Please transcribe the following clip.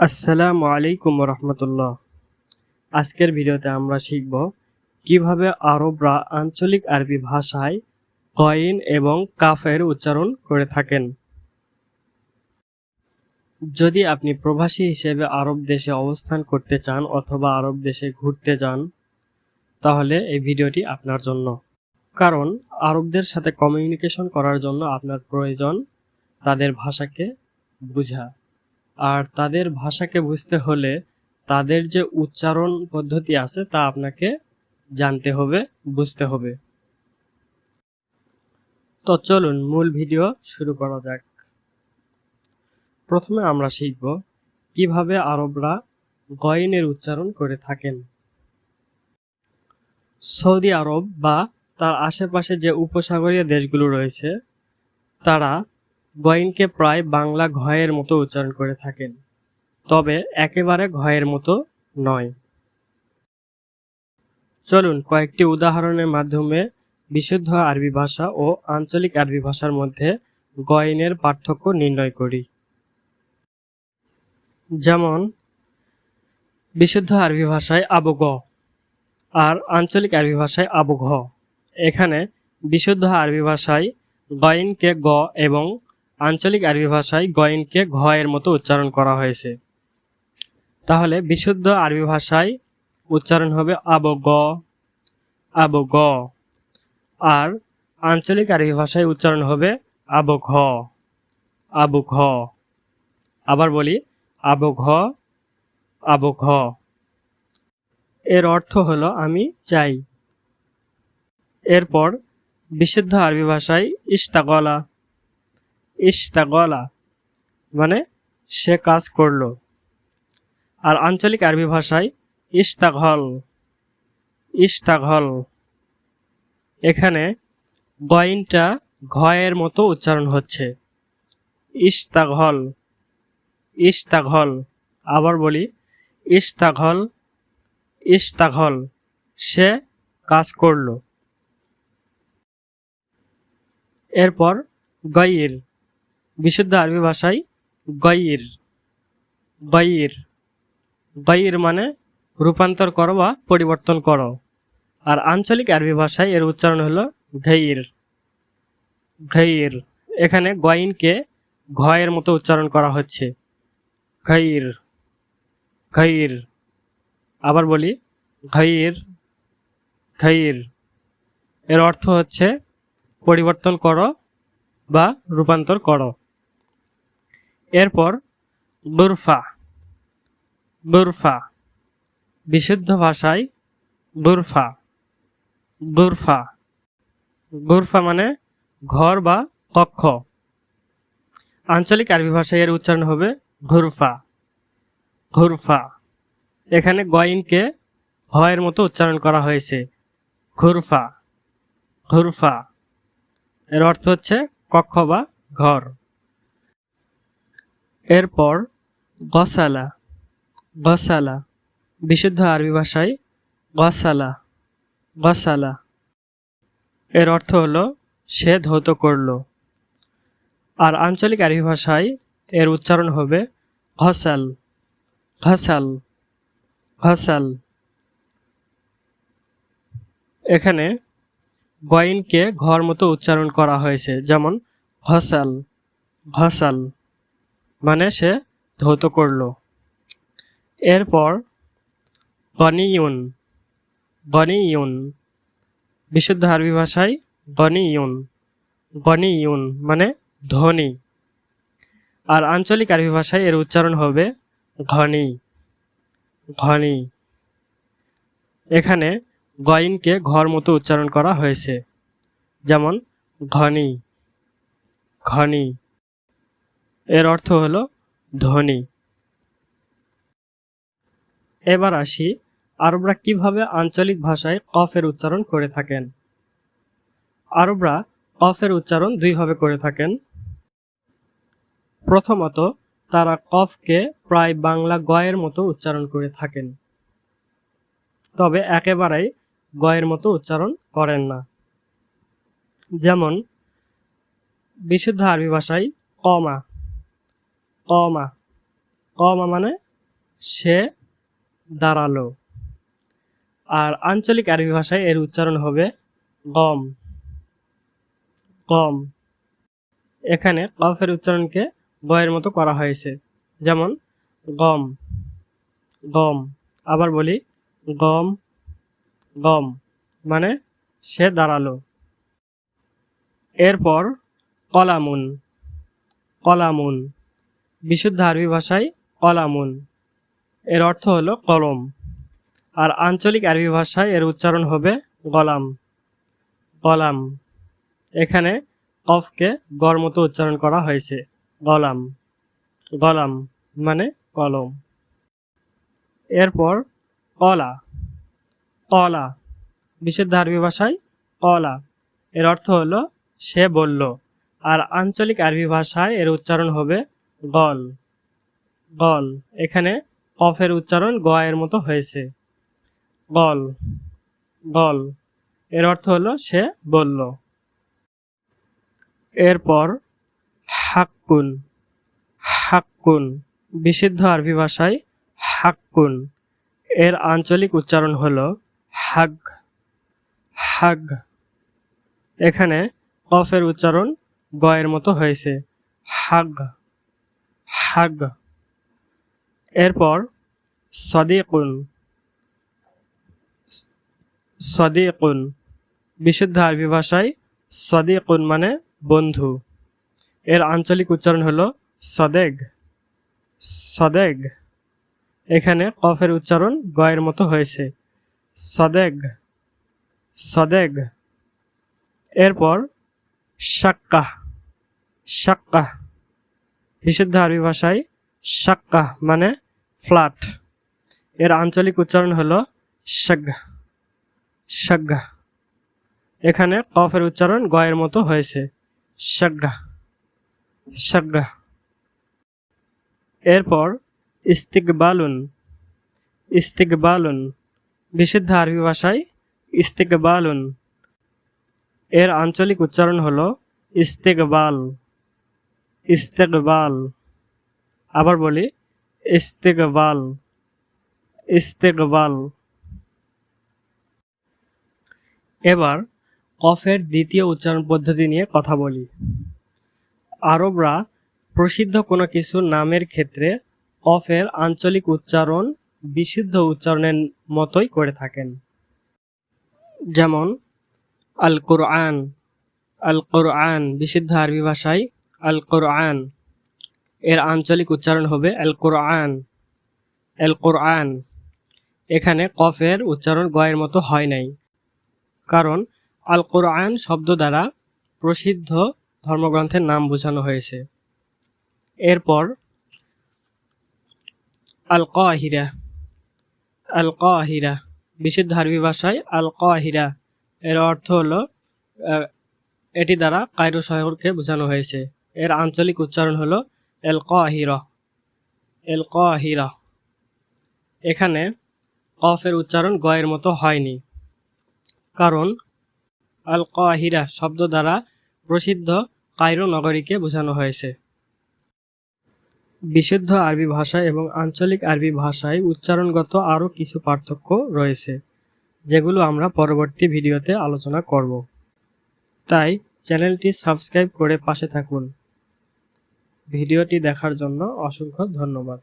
আসসালামু আলাইকুম রহমতুল্লাহ। আজকের ভিডিওতে আমরা শিখব কিভাবে আরবরা আঞ্চলিক আরবি ভাষায় কইন এবং কাফের উচ্চারণ করে থাকেন। যদি আপনি প্রবাসী হিসেবে আরব দেশে অবস্থান করতে চান অথবা আরব দেশে ঘুরতে যান, তাহলে এই ভিডিওটি আপনার জন্য। কারণ আরবদের সাথে কমিউনিকেশন করার জন্য আপনার প্রয়োজন তাদের ভাষাকে বোঝা। আর তাদের ভাষাকে বুঝতে হলে তাদের যে উচ্চারণ পদ্ধতি আছে তা আপনাকে জানতে হবে, বুঝতে হবে। তো চলুন মূল ভিডিও শুরু করা যাক। প্রথমে আমরা শিখব কিভাবে আরবরা গয়নের উচ্চারণ করে থাকেন। সৌদি আরব বা তার আশেপাশে যে উপসাগরীয় দেশগুলো রয়েছে তারা গয়নকে প্রায় বাংলা ঘয়ের মতো উচ্চারণ করে থাকেন, তবে একেবারে ঘয়ের মতো নয়। চলুন কয়েকটি উদাহরণের মাধ্যমে বিশুদ্ধ আরবি ভাষা ও আঞ্চলিক আরবি ভাষার মধ্যে গয়নের পার্থক্য নির্ণয় করি। যেমন বিশুদ্ধ আরবি ভাষায় আবু গ আর আঞ্চলিক আরবি ভাষায় আবু ঘ। এখানে বিশুদ্ধ আরবি ভাষায় গয়নকে গ এবং আঞ্চলিক আরবি ভাষায় গয়নকে ঘ এর মতো উচ্চারণ করা হয়েছে। তাহলে বিশুদ্ধ আরবি ভাষায় উচ্চারণ হবে আবু গ, আবু গ, আর আঞ্চলিক আরবি ভাষায় উচ্চারণ হবে আবু ঘ, আবু ঘ। আবার বলি আবু ঘ, আবু ঘ। এর অর্থ হলো আমি চাই। এরপর বিশুদ্ধ আরবি ভাষায় ইশতাগলা, ইশতাগলা মানে সে কাজ করলো। আর আঞ্চলিক আরবি ভাষায় ইশতাগল, ইশতাগল। এখানে গয়নটা ঘয়ের মতো উচ্চারণ হচ্ছে, ইশতাগল, ইশতাগল। আবার বলি ইশতাগল, ইশতাগল সে কাজ করলো। এরপর গয়ির, বিশুদ্ধ আরবি ভাষায় গয়ির, গয়ির, গয়ির মানে রূপান্তর করো বা পরিবর্তন করো। আর আঞ্চলিক আরবি ভাষায় এর উচ্চারণ হলো ঘইর, ঘইর। এখানে গয়িনকে ঘ এর মতো উচ্চারণ করা হচ্ছে, ঘইর, ঘইর। আবার বলি ঘইর, ঘইর। এর অর্থ হচ্ছে পরিবর্তন করো বা রূপান্তর করো। এরপর গুরফা, গুরফা, বিশুদ্ধ ভাষায় গুরফা, গুরফা, গুরফা মানে ঘর বা কক্ষ। আঞ্চলিক আরবি ভাষায় এর উচ্চারণ হবে ঘুরফা, ঘুরফা। এখানে গয়িনকে ঘ এর মতো উচ্চারণ করা হয়েছে, ঘুরফা, ঘুরফা। এর অর্থ হচ্ছে কক্ষ বা ঘর। এরপর গসালা, গসালা, বিশুদ্ধ আরবি ভাষায় গসালা, গসালা। এর অর্থ হলো সে ধৌত করল। আর আঞ্চলিক আরবি ভাষায় এর উচ্চারণ হবে ঘসাল, ঘসাল, ঘসাল। এখানে গয়িনকে ঘর মতো উচ্চারণ করা হয়েছে, যেমন ঘসাল, ঘসাল মানে সে ধৌত করল। এরপর গনিয়ুন, গনিয়ুন, বিশুদ্ধ আরবি ভাষায় গনিয়ুন, গনিয়ুন মানে ধনী। আর আঞ্চলিক আরবি ভাষায় এর উচ্চারণ হবে ঘনি, ঘনি। এখানে গয়িনকে ঘর মতো উচ্চারণ করা হয়েছে, যেমন ঘনি, ঘনি। এর অর্থ হলো ধনী। এবার আসি আরবরা কিভাবে আঞ্চলিক ভাষায় কফের উচ্চারণ করে থাকেন। আরবরা কফের উচ্চারণ দুইভাবে করে থাকেন। প্রথমত তারা কফকে প্রায় বাংলা গয়ের মতো উচ্চারণ করে থাকেন, তবে একেবারেই গয়ের মতো উচ্চারণ করেন না। যেমন বিশুদ্ধ আরবি ভাষায় কমা, কমা, কমা মানে সে দাঁড়ালো। আর আঞ্চলিক আরবি ভাষায় এর উচ্চারণ হবে গম, গম। এখানে কফের উচ্চারণকে গয়ের মতো করা হয়েছে, যেমন গম, গম। আবার বলি গম, গম, মানে সে দাঁড়ালো। এরপর কলামুন, কলামুন। বিশুদ্ধ আরবি ভাষায় কলামুন এর অর্থ হলো কলম। আর আঞ্চলিক আরবি ভাষায় এর উচ্চারণ হবে গলাম, গলাম। এখানে কফকে গর মতো উচ্চারণ করা হয়েছে, গলাম, গলাম, মানে কলম। এরপর কলা, কলা। বিশুদ্ধ আরবি ভাষায় কলা এর অর্থ হলো সে বলল। আর আঞ্চলিক আরবি ভাষায় এর উচ্চারণ হবে গল, গল। এখানে কফের উচ্চারণ গ এর মতো হয়েছে, গল, গল। এর অর্থ হলো সে বলল। এরপর হাক্কুন, হাক্কুন। বিশুদ্ধ আরবি ভাষায় হাক্কুন এর আঞ্চলিক উচ্চারণ হলো হাগ, হাগ। এখানে কফের উচ্চারণ গ এর মতো হয়েছে, হাগ, হাগ। এরপর সদিকুন, সদিকুন। বিশুদ্ধ আরবি ভাষায় সদিকুন মানে বন্ধু। এর আঞ্চলিক উচ্চারণ হলো সদেগ, সদেগ। এখানে কফের উচ্চারণ গ এর মতো হয়েছে, সদেগ, সদেগ। এরপর শাক্কাহ, শাক্কাহ। বিশুদ্ধ আরবি ভাষায় শাক্কাহ মানে ফ্ল্যাট। এর আঞ্চলিক উচ্চারণ হলো শাগ, শাগ। এখানে কফের উচ্চারণ গ এর মতো হয়েছে, শাগ্গা, শাগ্গা। এরপর ইস্তিকবালুন, ইস্তিকবালুন। বিশুদ্ধ আরবি ভাষায় ইস্তিকবালুন এর আঞ্চলিক উচ্চারণ হলো ইস্তেকবাল, ইস্তেকবাল। আবার বলি ইস্তেকবাল, ইস্তেকবাল। এবার কফের দ্বিতীয় উচ্চারণ পদ্ধতি নিয়ে কথা বলি। আরবরা প্রসিদ্ধ কোনো কিছু নামের ক্ষেত্রে কফের আঞ্চলিক উচ্চারণ বিশুদ্ধ উচ্চারণের মতোই করে থাকেন। যেমন আল কোরআন, আল কোরআন। বিশুদ্ধ আরবি ভাষায় আল কোরআন এর আঞ্চলিক উচ্চারণ হবে আল কোরআন, আল কোরআন। এখানে কফের উচ্চারণ গ এর মতো হয় নাই, কারণ আল কোরআন শব্দ দ্বারা প্রসিদ্ধ ধর্মগ্রন্থের নাম বোঝানো হয়েছে। এরপর আল কাহিরা, আল কাহিরা। বিশুদ্ধ আরবি ভাষায় আল কাহিরা এর অর্থ হলো এটি দ্বারা কায়রো শহরকে বোঝানো হয়েছে। এর আঞ্চলিক উচ্চারণ হলো এল কাহিরা, এল কাহিরা। এখানে কফের উচ্চারণ গ এর মতো হয়নি, কারণ আল কাহিরা শব্দ দ্বারা প্রসিদ্ধ কায়রো নগরীকে বোঝানো হয়েছে। বিশুদ্ধ আরবি ভাষা এবং আঞ্চলিক আরবি ভাষায় উচ্চারণগত আরও কিছু পার্থক্য রয়েছে, যেগুলো আমরা পরবর্তী ভিডিওতে আলোচনা করব। তাই চ্যানেলটি সাবস্ক্রাইব করে পাশে থাকুন। ভিডিওটি দেখার জন্য অসংখ্য ধন্যবাদ।